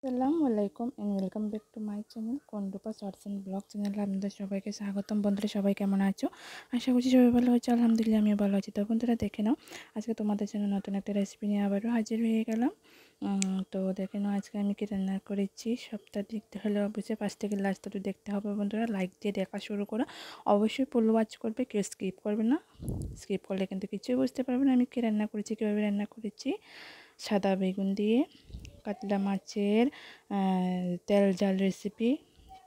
আসসালামু আলাইকুম and welcome back to my channel কন্ডুপা শর্টস এন্ড ব্লগ চ্যানেলে আপনাদের সবাইকে স্বাগতম। বন্ধুরা সবাই কেমন আছো? আশা করছি সবাই ভালো আছো। আলহামদুলিল্লাহ আমিও ভালো আছি। তো বন্ধুরা দেখে নাও, আজকে তোমাদের জন্য নতুন একটা রেসিপি নিয়ে আবারও হাজির হয়ে গেলাম। তো দেখে নাও আজকে আমি কি রান্না করেছি। সবটা দেখতে হলে অবশ্যই ফার্স্ট থেকে লাস্ট অবধি দেখতে হবে। বন্ধুরা লাইক দিয়ে দেখা শুরু করো, অবশ্যই ফুল ওয়াচ করবে, কেউ স্কিপ করবে না। স্কিপ করলে কিন্তু কিছুই বুঝতে পারবে না আমি কি রান্না করেছি, কীভাবে রান্না করেছি। সাদা বেগুন দিয়ে কাতলা মাছের তেল ঝাল রেসিপি।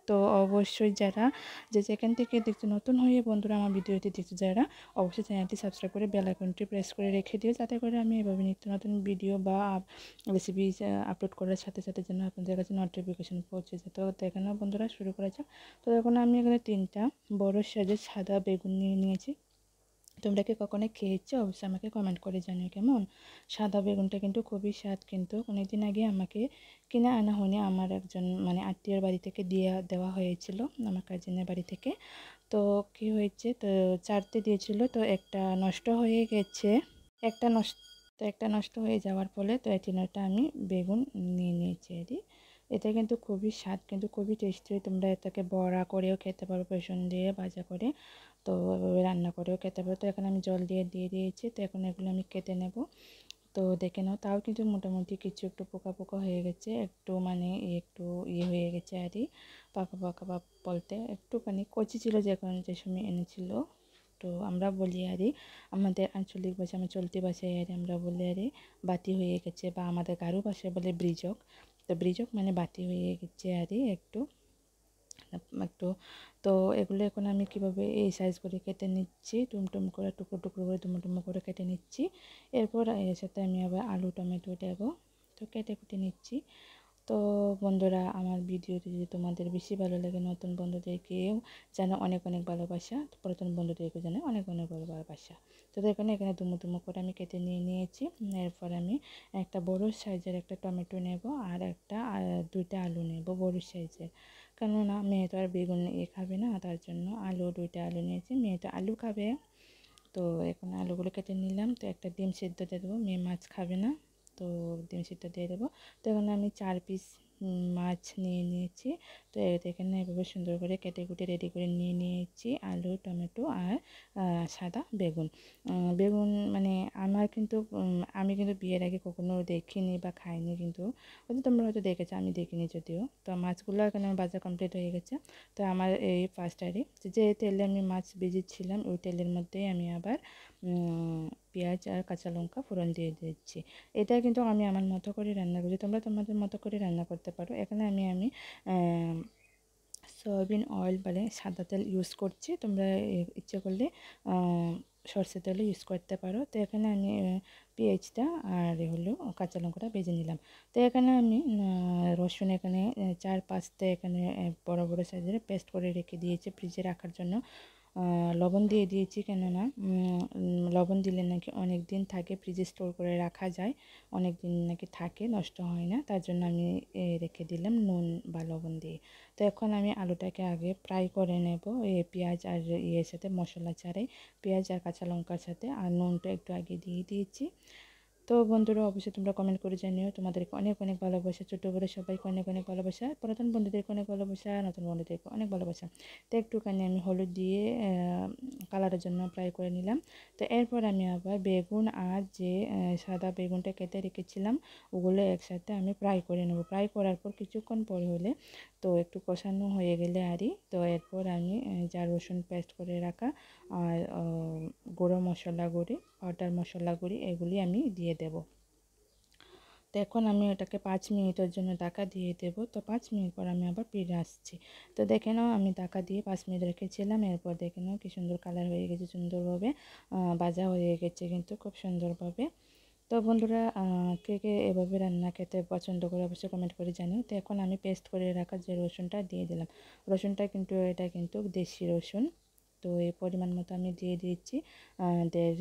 তো অবশ্যই যারা যেখান থেকে দেখছো নতুন হয়ে বন্ধুরা আমার ভিডিওটি দেখছো যারা, অবশ্যই চ্যানেলটি সাবস্ক্রাইব করে বেল আইকনটি প্রেস করে রেখে দিও, যাতে করে আমি এভাবে নিত্য নতুন ভিডিও বা রেসিপি আপলোড করার সাথে সাথে যেন আপনাদের কাছে নোটিফিকেশন পৌঁছে যায়। তো দেখে নাও বন্ধুরা, শুরু করা যাক। তো এখন আমি এখানে 3টা বড় সাইজের সাদা বেগুন নিয়ে নিয়েছি। তোমরা কি কখনো খেয়েছো? অবশ্যই আমাকে কমেন্ট করে জানিও কেমন। সাদা বেগুনটা কিন্তু খুবই স্বাদ। কিন্তু অনেকদিন আগে আমাকে কিনে আনা হয়নি, আমার একজন আত্মীয়র বাড়ি থেকে দেওয়া হয়েছিল, আমার কাজিনের বাড়ি থেকে। তো কি হয়েছে, তো চারটে দিয়েছিল, তো একটা নষ্ট হয়ে গেছে। একটা নষ্ট হয়ে যাওয়ার ফলে তো এই তিনটা আমি বেগুন নিয়ে নিয়েছি। এটা কিন্তু খুবই স্বাদ, কিন্তু খুবই টেস্টি। তোমরা এটাকে বড়া করেও খেতে পারো, বেসন দিয়ে ভাজা করে, তো এভাবে রান্না করেও খেতে পারো। তো এখন আমি জল দিয়ে দিয়েছি। তো এখন এগুলো আমি কেটে নেব। তো দেখে নাও, তাও কিন্তু মোটামুটি কিছু একটু পোকা পোকা হয়ে গেছে, একটু একটু হয়ে গেছে পাকা পাকা বা বলতে একটুখানি কচি ছিল যখন যে সময় এনেছিল। তো আমরা বলি আমাদের আঞ্চলিক ভাষা, আমার চলতি ভাষায় আমরা বলি বাতি হয়ে গেছে, বা আমাদের গারো ভাষায় বলে ব্রিজক। তো ব্রিজক মানে বাতি হয়ে গেছে একটু একটু। তো এগুলো এখন আমি কিভাবে এই সাইজ করে কেটে নিচ্ছি, টুমটুম করে টুকরো টুকরো করে টুমটুমো করে কেটে নিচ্ছি। এরপর এর সাথে আমি আবার আলু টমেটো দেবো, তো কেটে কুটে নিচ্ছি। তো বন্ধুরা আমার ভিডিওটি যদি তোমাদের বেশি ভালো লাগে, নতুন বন্ধুদেরকেও জানো অনেক অনেক ভালোবাসা, পুরাতন বন্ধুদেরকেও জানো অনেক অনেক ভালোবাসা। তো এখানে দুমো দুমো করে আমি কেটে নিয়েছি। এরপর আমি একটা বড় সাইজের একটা টমেটো নেব, আর 2টা আলু নেব বড় সাইজের। কেননা মেয়ে তো আর বেগুন খাবে না, তার জন্য 2টা আলু নিয়েছি, মেয়ে তো আলু খাবে। তো এখন আলুগুলো কেটে নিলাম। তো একটা ডিম সিদ্ধ দিয়ে দেবো, মেয়ে মাছ খাবে না, তো ডিম সিদ্ধ দিয়ে দেবো। তো এখন আমি 4 পিস মাছ নিয়ে নিয়েছি। তো এখানে এভাবে সুন্দর করে কেটে কুটে রেডি করে নিয়ে নিয়েছি আলু টমেটো আর সাদা বেগুন। বেগুন আমার কিন্তু আমি কিন্তু বিয়ের আগে কখনো দেখিনি বা খাইনি, কিন্তু হয়তো তোমরা হয়তো দেখেছো, আমি দেখিনি যদিও। তো মাছগুলো এখানে আমার বাজার কমপ্লিট হয়ে গেছে। তো আমার এই ফার্স্ট যে তেলে আমি মাছ ভেজেছিলাম, ওই তেলের মধ্যেই আমি আবার পেঁয়াজ আর কাঁচা লঙ্কা ফোড়ন দিয়ে দিচ্ছি। এটা কিন্তু আমি আমার মতো করে রান্না করি, তোমরা তোমাদের মতো করে রান্না করতে পারো। এখানে আমি সয়াবিন অয়েল বলে সাদা তেল ইউজ করছি, তোমরা ইচ্ছে করলে সরষের তেলও ইউজ করতে পারো। তো এখানে আমি পেঁয়াজটা আর হলো কাঁচা লঙ্কাটা ভেজে নিলাম। তো এখানে আমি রসুন এখানে 4-5টা এখানে বড় বড় সাইজের পেস্ট করে রেখে দিয়েছি ফ্রিজে রাখার জন্য। লবণ দিয়ে দিয়েছি, কেননা লবণ দিলে নাকি অনেক দিন থাকে, ফ্রিজে স্টোর করে রাখা যায়, অনেক দিন নাকি থাকে, নষ্ট হয় না, তার জন্য আমি রেখে দিলাম নুন বা লবণ দিয়ে। তো এখন আমি আলুটাকে আগে ফ্রাই করে নেব পেঁয়াজ আর সাথে, মশলা ছাড়াই পেঁয়াজ আর কাঁচা লঙ্কার সাথে, আর নুনটা একটু আগে দিয়ে দিয়েছি। তো বন্ধুরা অবশ্যই তোমরা কমেন্ট করে জানিও, তোমাদেরকে অনেক অনেক ভালোবাসা, ছোটো বড়ো সবাইকে অনেক অনেক ভালোবাসা, পুরাতন বন্ধুদেরকে অনেক ভালোবাসা, নতুন বন্ধুদেরকে অনেক ভালোবাসা। তো একটুখানি আমি হলুদ দিয়ে কালারের জন্য ফ্রাই করে নিলাম। তো এরপর আমি আবার বেগুন আর যে সাদা বেগুনটা কেটে রেখেছিলাম, ওগুলো একসাথে আমি ফ্রাই করে নেব। ফ্রাই করার পর কিছুক্ষণ পর হলে, তো একটু কষানো হয়ে গেলে তো এরপর আমি যা রসুন পেস্ট করে রাখা আর গুঁড়ো মশলা গুঁড়ি, পাউডার মশলা গুঁড়ি, এগুলি আমি দিয়ে দেব। তো এখন আমি এটাকে 5 মিনিটের জন্য ঢাকা দিয়ে দেবো। তো 5 মিনিট পর আমি আবার ফিরে আসছি। তো দেখে নাও আমি ঢাকা দিয়ে 5 মিনিট রেখেছিলাম, এরপর দেখে নাও কি সুন্দর কালার হয়ে গেছে, সুন্দরভাবে ভাজা হয়ে গেছে কিন্তু খুব সুন্দরভাবে। তো বন্ধুরা কে কে এভাবে রান্না খেতে পছন্দ করে অবশ্যই কমেন্ট করে জানিও। তো এখন আমি পেস্ট করে রাখা যে রসুনটা দিয়ে দিলাম। রসুনটা কিন্তু এটা কিন্তু দেশি রসুন। তো এই পরিমাণ মতো আমি দিয়ে দিচ্ছি 1.5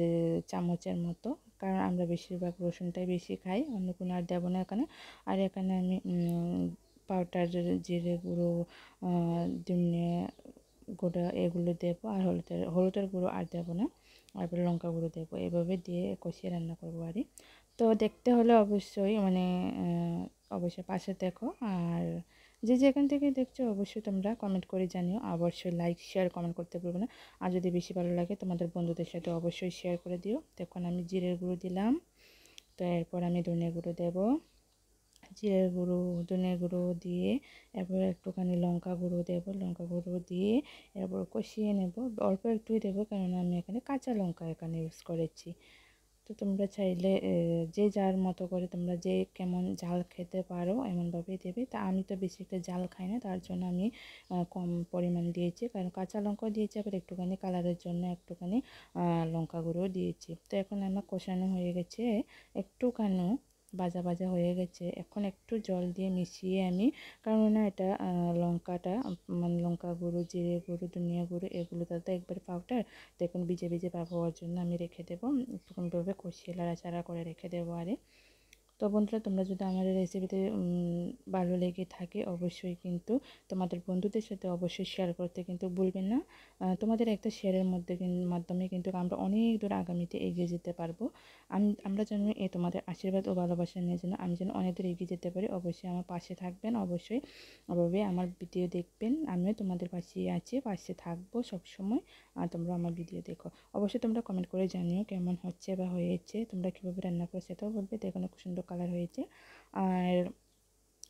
চামচের মতো, কারণ আমরা বেশিরভাগ রসুনটাই বেশি খাই, অন্য কোনো আর দেবো না এখানে। আর এখানে আমি পাউডার জিরে গুঁড়ো, ধনে গুঁড়ো এগুলো দেবো, আর হলুদের গুঁড়ো আর দেবো না, আর লঙ্কা গুঁড়ো দেবো। এভাবে দিয়ে কষিয়ে রান্না করবো তো দেখতে হলে অবশ্যই অবশ্যই পাশে দেখো। আর যে যেখান থেকে দেখছো অবশ্যই তোমরা কমেন্ট করে জানিও, অবশ্যই লাইক শেয়ার কমেন্ট করতে ভুলবে না। আর যদি বেশি ভালো লাগে তোমাদের বন্ধুদের সাথে অবশ্যই শেয়ার করে দিও। দেখুন আমি জিরের গুঁড়ো দিলাম, তো এরপর আমি ধনে গুঁড়ো দেবো, জিরের গুঁড়ো ধনে গুঁড়ো দিয়ে এরপর একটুখানি লঙ্কা গুঁড়ো দেবো, লঙ্কা গুঁড়ো দিয়ে এরপর কষিয়ে নেব। অল্প একটুই দেবো কারণ আমি এখানে কাঁচা লঙ্কা এখানে ইউজ করেছি। তো তোমরা চাইলে যে যার মতো করে তোমরা যে কেমন ঝাল খেতে পারো এমনভাবেই দেবে। তা আমি তো বেশি একটা ঝাল খাই না, তার জন্য আমি কম পরিমাণ দিয়েছি, কারণ কাঁচা লঙ্কা দিয়েছি, আবার একটুখানি কালারের জন্য একটুখানি লঙ্কা গুঁড়ো দিয়েছি। তো এখন আমার কষানো হয়ে গেছে, একটুখানি ভাজা ভাজা হয়ে গেছে। এখন একটু জল দিয়ে মিশিয়ে আমি, কারণ না এটা লঙ্কাটা মানে লঙ্কা গুঁড়ো, জিরে গুঁড়ো, ধনিয়া গুঁড়ো এগুলো তো একবারে পাউডার, তো এখন ভিজে ভিজে ভাব হওয়ার জন্য আমি রেখে দেবো, একটুখানিভাবে কষিয়ে লাড়াচাড়া করে রেখে দেবো। আরে তো বন্ধুরা, তোমরা যদি আমার এই রেসিপিতে ভালো লেগে থাকে অবশ্যই কিন্তু তোমাদের বন্ধুদের সাথে অবশ্যই শেয়ার করতে কিন্তু ভুলবেন না। তোমাদের একটা শেয়ারের মাধ্যমে কিন্তু আমরা অনেক দূর আগামীতে এগিয়ে যেতে পারবো। আমরা যেন তোমাদের আশীর্বাদ ও ভালোবাসা নিয়ে যেন আমি যেন অনেক দূর এগিয়ে যেতে পারি। অবশ্যই আমার পাশে থাকবেন, অবশ্যই ওভাবে আমার ভিডিও দেখবেন। আমিও তোমাদের পাশে আছি, পাশে থাকবো সবসময়। আর তোমরা আমার ভিডিও দেখো। অবশ্যই তোমরা কমেন্ট করে জানিও কেমন হচ্ছে বা হয়েছে, তোমরা কীভাবে রান্না করো সেটাও বলবে। দেখো খুব সুন্দর কালার হয়েছে। আর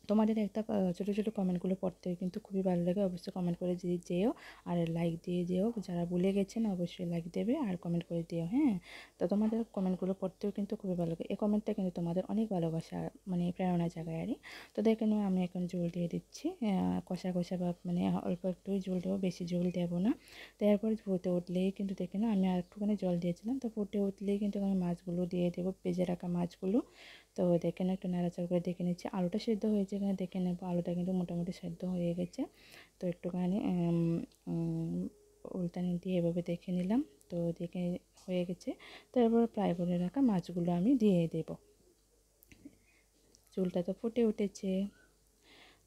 তোমাদের একটা ছোটো ছোটো কমেন্টগুলো পড়তে কিন্তু খুবই ভালো লাগে, অবশ্যই কমেন্ট করে যেও আর লাইক দিয়ে যেও। যারা ভুলে গেছেন অবশ্যই লাইক দেবে আর কমেন্ট করে দিও। হ্যাঁ, তো তোমাদের কমেন্টগুলো পড়তেও কিন্তু খুবই ভালো লাগে। এই কমেন্টটা কিন্তু তোমাদের অনেক ভালোবাসা মানে প্রেরণা জায়গায় আর। তো দেখে নিও আমি এখন ঝোল দিয়ে দিচ্ছি, কষা কষা বা মানে অল্প একটুই ঝোল দেবো, বেশি ঝোল দেবো না। তো এরপর ফুটে উঠলেই কিন্তু দেখে নাও আমি আর একটুখানি জল দিয়েছিলাম, তো ফুটে উঠলেই কিন্তু আমি মাছগুলো দিয়ে দেবো, ভেজে রাখা মাছগুলো। তো দেখে না একটু নাড়াচাড়া করে দেখে নিচ্ছি আলুটা সেদ্ধ হয়েছে কিনা, দেখে নেবো। আলুটা কিন্তু মোটামুটি সেদ্ধ হয়ে গেছে। তো একটুখানি উল্টানি দিয়ে এভাবে দেখে নিলাম, তো দেখে হয়ে গেছে। তো এরপর ফ্রাই করে রাখা মাছগুলো আমি দিয়ে দেবো। চুলটা তো ফুটে উঠেছে।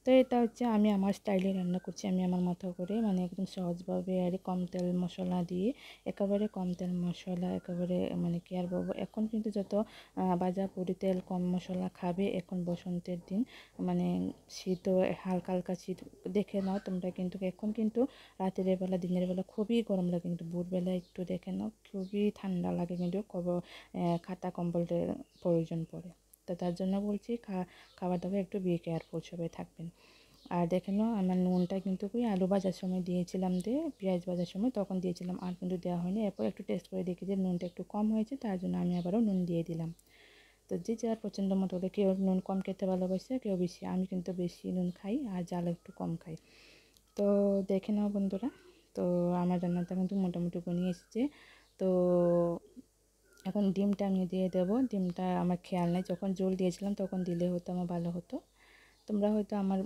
তো এটা হচ্ছে আমি আমার স্টাইলে রান্না করছি, আমি আমার মতো করে মানে একদম সহজভাবে আর কম তেল মশলা দিয়ে, একেবারে কম তেল মশলা একেবারে মানে কি আর বলবো। এখন কিন্তু যত ভাজা পুরি তেল কম মশলা খাবে, এখন বসন্তের দিন মানে শীত হালকা হালকা শীত দেখে নাও তোমরা, কিন্তু এখন কিন্তু রাতের বেলা দিনের বেলা খুবই গরম লাগে, কিন্তু ভোরবেলা একটু দেখে নাও খুবই ঠান্ডা লাগে, কিন্তু খাতা কম্বলের প্রয়োজন পড়ে। তো তার জন্য বলছি খাবার দাবার একটু বি কেয়ারফুল সবাই থাকবেন। আর দেখে নাও আমার নুনটা কিন্তু আলু ভাজার সময় দিয়েছিলাম, দিয়ে পেঁয়াজ ভাজার সময় তখন দিয়েছিলাম, আর কিন্তু দেওয়া হয়নি। এরপর একটু টেস্ট করে দেখি যে নুনটা একটু কম হয়েছে, তার জন্য আমি আবারও নুন দিয়ে দিলাম। তো যে যার পছন্দ মতো হলে কেউ নুন কম খেতে ভালোবাসে, কেউ বেশি, আমি কিন্তু বেশি নুন খাই আর ঝাল একটু কম খাই। তো দেখে নাও বন্ধুরা, তো আমার রান্নাটা কিন্তু মোটামুটি বনিয়ে এসেছে। তো এখন ডিমটা আমি দিয়ে দেবো। ডিমটা আমার খেয়াল নেই, যখন জল দিয়েছিলাম তখন দিলে হয়তো আমার ভালো হতো। তোমরা হয়তো আমার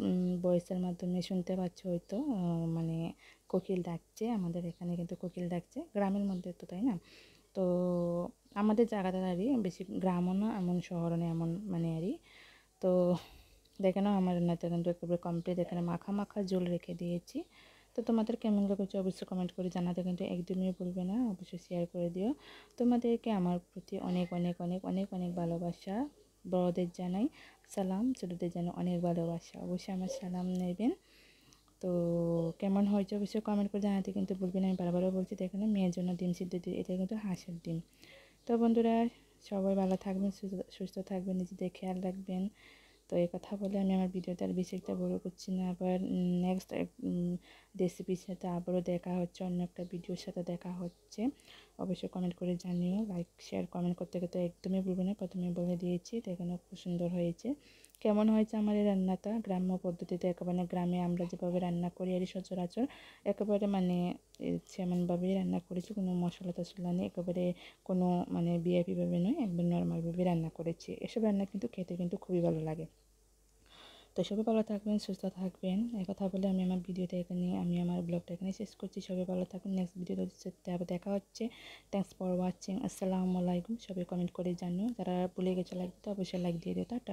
ভয়েসের মাধ্যমে শুনতে পাচ্ছ হয়তো মানে কোকিল ডাকছে, আমাদের এখানে কিন্তু কোকিল ডাকছে, গ্রামের মধ্যে তো তাই না। তো আমাদের জায়গাটা আরই বেশি গ্রামও না এমন শহরও না এমন মানে আরই। তো দেখে নাও আমার রান্নাটা কিন্তু একেবারে কমপ্লিট, এখানে মাখা মাখা ঝোল রেখে দিয়েছি। তো তোমাদের কেমন লেগেছে অবশ্যই কমেন্ট করে জানাতে কিন্তু একদমই ভুলবে না, অবশ্যই শেয়ার করে দিও। তোমাদেরকে আমার প্রতি অনেক অনেক অনেক অনেক অনেক ভালোবাসা। বড়দের জানাই সালাম, ছোটোদের যেন অনেক ভালোবাসা, অবশ্যই আমার সালাম নেবেন। তো কেমন হয়েছে অবশ্যই কমেন্ট করে জানাতে কিন্তু ভুলবেন। আমি বারবারও বলছি, দেখেন মেয়ের জন্য ডিম সিদ্ধ দিয়ে, এটা কিন্তু হাঁসের ডিম। তো বন্ধুরা সবাই ভালো থাকবেন, সুস্থ থাকবেন, নিজেদের খেয়াল রাখবেন। তো এই কথা বলে আমি আমার ভিডিওটা আর বেশি একটা বড় করছি না। আবার নেক্সট রেসিপির সাথে আবারও দেখা হচ্ছে, অন্য একটা ভিডিওর সাথে দেখা হচ্ছে। অবশ্যই কমেন্ট করে জানিও, লাইক শেয়ার কমেন্ট করতে তো একদমই ভুলবে না, প্রথমে বলে দিয়েছি। তো এখানে খুব সুন্দর হয়েছে। কেমন হয়েছে আমার এই রান্নাটা গ্রাম্য পদ্ধতিতে, একেবারে গ্রামে আমরা যেভাবে রান্না করি আর সচরাচর একেবারে মানে সেমনভাবেই রান্না করেছি, কোনো মশলা টশলা নেই, একেবারে কোনো মানে ভিআইপিভাবে নয়, একদম নর্মালভাবে রান্না করেছি। এসব রান্না কিন্তু খেতে কিন্তু খুবই ভালো লাগে। তো সবাই ভালো থাকবেন, সুস্থ থাকবেন, এই কথা বলে আমি আমার ভিডিওটা এখানে আমি আমার ব্লগটা এখানে শেষ করছি। সবাই ভালো থাকবেন, নেক্সট ভিডিওতে আবার দেখা হচ্ছে। থ্যাংকস ফর ওয়াচিং, আসসালামু আলাইকুম। সবাই কমেন্ট করে জানো, যারা ভুলে গেছে লাইক দিতে অবশ্যই লাইক দিয়ে দিও। টাটা।